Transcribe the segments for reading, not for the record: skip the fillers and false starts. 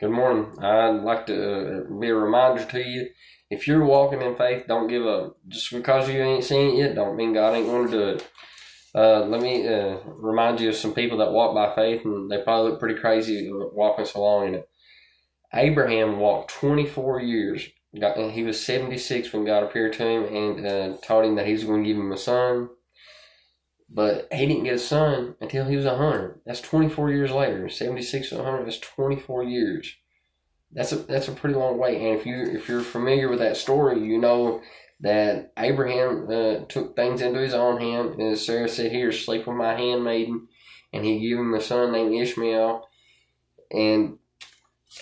Good morning. I'd like to be a reminder to you. If you're walking in faith, don't give up. Just because you ain't seen it yet, don't mean God ain't going to do it. Let me remind you of some people that walk by faith, and they probably look pretty crazy walking so long in it. Abraham walked 24 years. He was 76 when God appeared to him and told him that he was going to give him a son. But he didn't get a son until he was 100. That's 24 years later. 76 to 100, that's 24 years. That's a pretty long wait. And if you're familiar with that story, you know that Abraham took things into his own hand. And as Sarah said here, sleep with my handmaiden. And he gave him a son named Ishmael. And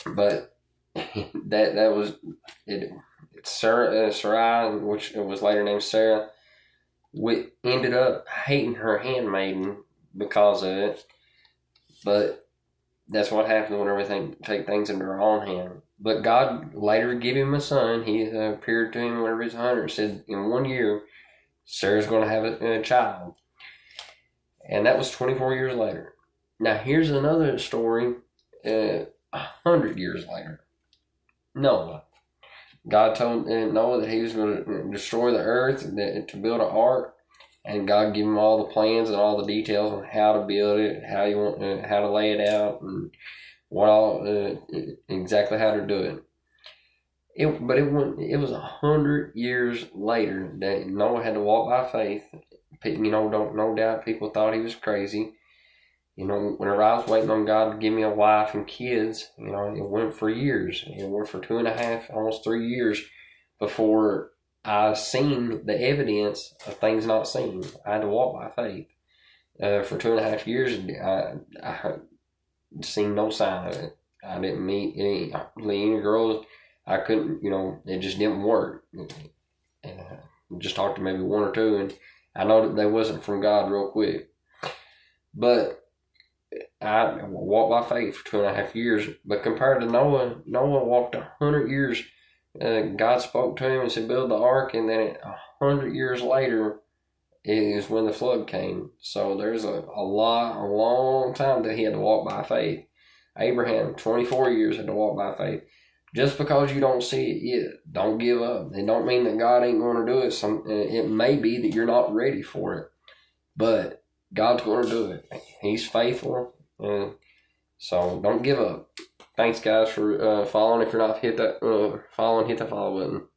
but that was it. Sarai, which was later named Sarah, we ended up hating her handmaiden because of it. But that's what happens whenever they take things into their own hand. But God later gave him a son. He appeared to him whenever he was 100 and said, in 1 year, Sarah's going to have a child. And that was 24 years later. Now, here's another story 100 years later. Noah. God told Noah that he was going to destroy the earth to build an ark, and God gave him all the plans and all the details on how to build it, how to lay it out, and exactly how to do it. But it was 100 years later that Noah had to walk by faith. No doubt people thought he was crazy. Whenever I was waiting on God to give me a wife and kids, it went for years. It went for 2.5, almost 3 years before I seen the evidence of things not seen. I had to walk by faith. For 2.5 years, I had seen no sign of it. I didn't meet any girls. I couldn't, it just didn't work. And I just talked to maybe one or two, and I know that they wasn't from God real quick. But I walked by faith for 2.5 years. But compared to Noah walked 100 years. God spoke to him and said, build the ark, and then 100 years later is when the flood came. So there's a long time that he had to walk by faith. Abraham, 24 years, had to walk by faith. Just because you don't see it yet, don't give up. It don't mean that God ain't going to do it. It may be that you're not ready for it, but God's going to do it. He's faithful, so don't give up. Thanks, guys, for following. If you're not hit that follow button.